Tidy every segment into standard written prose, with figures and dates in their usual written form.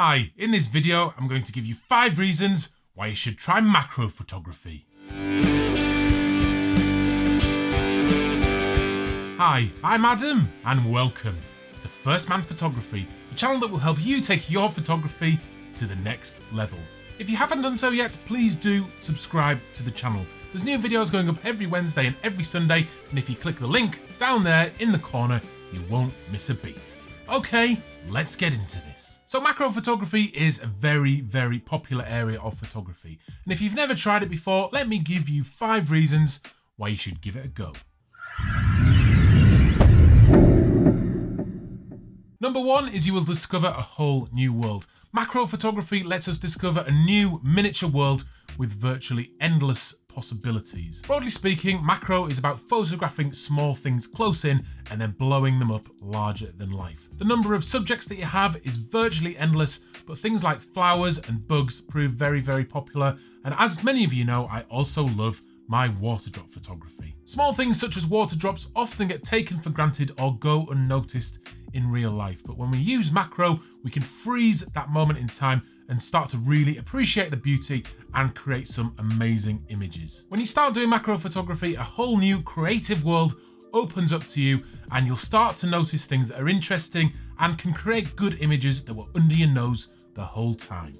Hi, in this video I'm going to give you 5 reasons why you should try macro photography. Hi, I'm Adam and welcome to First Man Photography, the channel that will help you take your photography to the next level. If you haven't done so yet, please do subscribe to the channel. There's new videos going up every Wednesday and every Sunday, and if you click the link down there in the corner, you won't miss a beat. Okay, let's get into this. So macro photography is a very, very popular area of photography. And if you've never tried it before, let me give you 5 reasons why you should give it a go. Number 1 is you will discover a whole new world. Macro photography lets us discover a new miniature world with virtually endless possibilities. Broadly speaking, macro is about photographing small things close in and then blowing them up larger than life. The number of subjects that you have is virtually endless, but things like flowers and bugs prove very, very popular. And as many of you know, I also love my water drop photography. Small things such as water drops often get taken for granted or go unnoticed in real life, but when we use macro, we can freeze that moment in time and start to really appreciate the beauty and create some amazing images. When you start doing macro photography, a whole new creative world opens up to you and you'll start to notice things that are interesting and can create good images that were under your nose the whole time.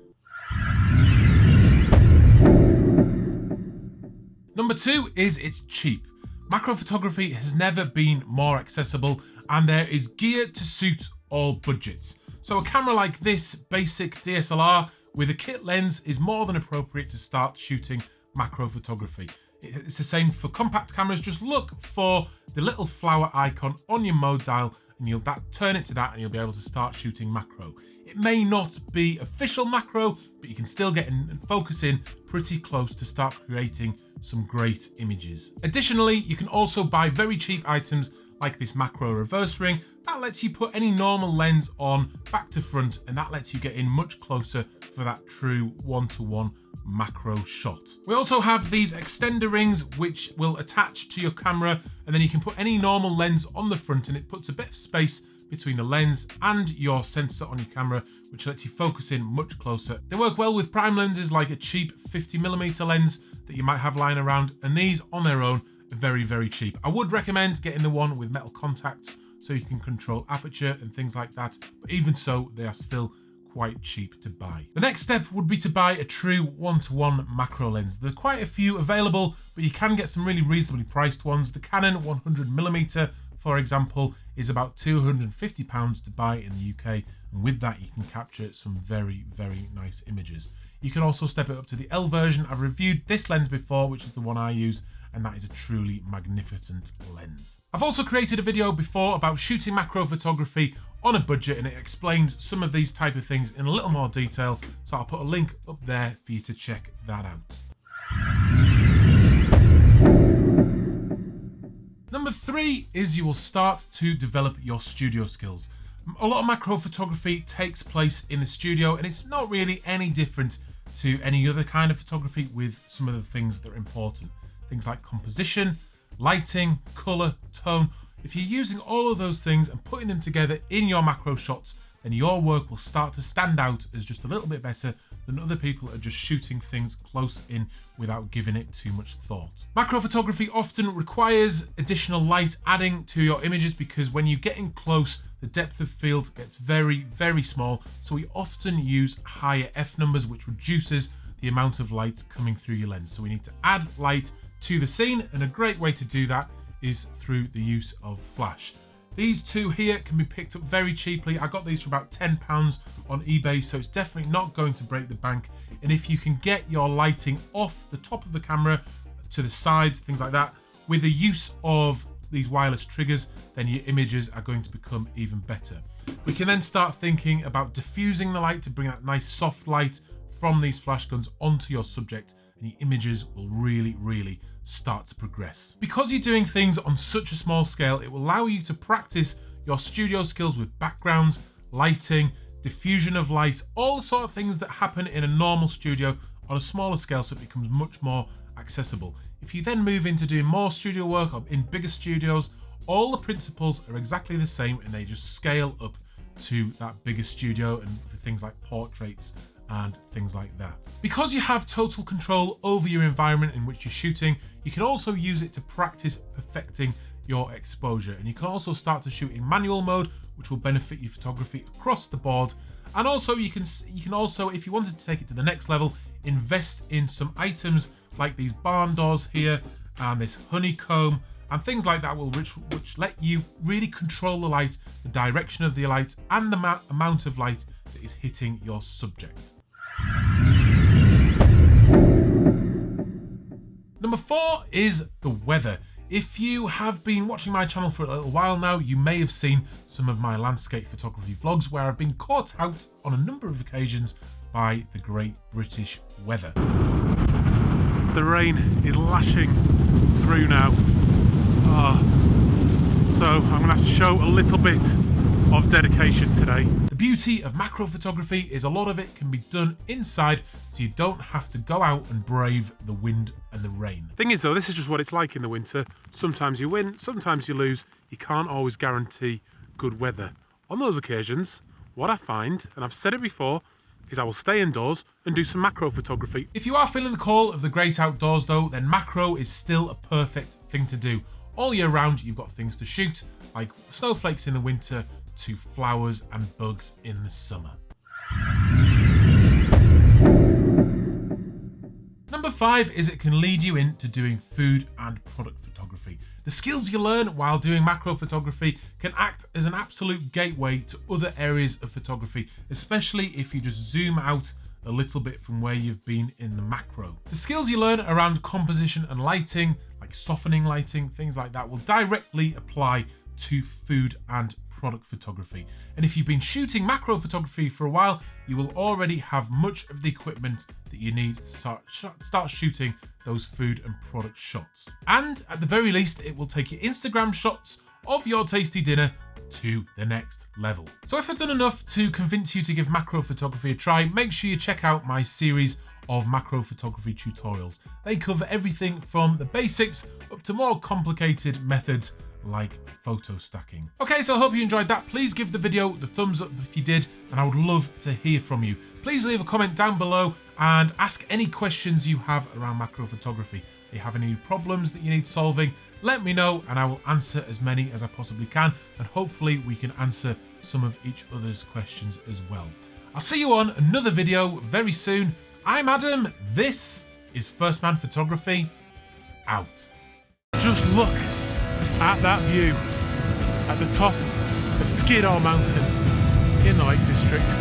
Number 2 is it's cheap. Macro photography has never been more accessible and there is gear to suit all budgets. So a camera like this basic DSLR with a kit lens is more than appropriate to start shooting macro photography. It's the same for compact cameras. Just look for the little flower icon on your mode dial and turn it to that and you'll be able to start shooting macro. It may not be official macro, but you can still get in and focus in pretty close to start creating some great images. Additionally, you can also buy very cheap items like this macro reverse ring. That lets you put any normal lens on back to front, and that lets you get in much closer for that true one-to-one macro shot. We also have these extender rings which will attach to your camera, and then you can put any normal lens on the front and it puts a bit of space between the lens and your sensor on your camera, which lets you focus in much closer. They work well with prime lenses like a cheap 50mm lens that you might have lying around, and these on their own are very, very cheap. I would recommend getting the one with metal contacts so you can control aperture and things like that, but even so, they are still quite cheap to buy. The next step would be to buy a true one-to-one macro lens. There are quite a few available, but you can get some really reasonably priced ones. The Canon 100mm, for example, is about £250 to buy in the UK, and with that you can capture some very, very nice images. You can also step it up to the L version. I've reviewed this lens before, which is the one I use, and that is a truly magnificent lens. I've also created a video before about shooting macro photography on a budget, and it explains some of these type of things in a little more detail, so I'll put a link up there for you to check that out. Number 3 is you will start to develop your studio skills. A lot of macro photography takes place in the studio, and it's not really any different to any other kind of photography, with some of the things that are important. Things like composition, lighting, color, tone. If you're using all of those things and putting them together in your macro shots, then your work will start to stand out as just a little bit better than other people that are just shooting things close in without giving it too much thought. Macro photography often requires additional light adding to your images because when you get in close, the depth of field gets very, very small. So we often use higher f numbers, which reduces the amount of light coming through your lens. So we need to add light to the scene, and a great way to do that is through the use of flash. These two here can be picked up very cheaply. I got these for about £10 on eBay, so it's definitely not going to break the bank. And if you can get your lighting off the top of the camera to the sides, things like that, with the use of these wireless triggers, then your images are going to become even better. We can then start thinking about diffusing the light to bring that nice soft light from these flash guns onto your subject, and your images will really, really start to progress. Because you're doing things on such a small scale, it will allow you to practice your studio skills with backgrounds, lighting, diffusion of light, all the sort of things that happen in a normal studio on a smaller scale, so it becomes much more accessible. If you then move into doing more studio work in bigger studios, all the principles are exactly the same and they just scale up to that bigger studio and for things like portraits and things like that. Because you have total control over your environment in which you're shooting, you can also use it to practice perfecting your exposure. And you can also start to shoot in manual mode, which will benefit your photography across the board. And also you can also, if you wanted to take it to the next level, invest in some items like these barn doors here and this honeycomb and things like that, which let you really control the light, the direction of the light, and the amount of light that is hitting your subject. Number 4 is the weather. If you have been watching my channel for a little while now, you may have seen some of my landscape photography vlogs where I've been caught out on a number of occasions by the great British weather. The rain is lashing through now. So I'm gonna have to show a little bit of dedication today. The beauty of macro photography is a lot of it can be done inside, so you don't have to go out and brave the wind and the rain. Thing is though, this is just what it's like in the winter. Sometimes you win, sometimes you lose. You can't always guarantee good weather. On those occasions, what I find, and I've said it before, is I will stay indoors and do some macro photography. If you are feeling the call of the great outdoors though, then macro is still a perfect thing to do. All year round, you've got things to shoot, like snowflakes in the winter to flowers and bugs in the summer. Number 5 is it can lead you into doing food and product photography. The skills you learn while doing macro photography can act as an absolute gateway to other areas of photography, especially if you just zoom out a little bit from where you've been in the macro. The skills you learn around composition and lighting, like softening lighting, things like that, will directly apply to food and product photography. And if you've been shooting macro photography for a while, you will already have much of the equipment that you need to start shooting those food and product shots. And at the very least, it will take your Instagram shots of your tasty dinner to the next level. So if I've done enough to convince you to give macro photography a try, make sure you check out my series of macro photography tutorials. They cover everything from the basics up to more complicated methods like photo stacking. Okay, so I hope you enjoyed that. Please give the video the thumbs up if you did, and I would love to hear from you. Please leave a comment down below and ask any questions you have around macro photography. If you have any problems that you need solving, let me know and I will answer as many as I possibly can, and hopefully we can answer some of each other's questions as well. I'll see you on another video very soon. I'm Adam, this is First Man Photography, out. Just look at that view at the top of Skiddaw Mountain in the Lake District.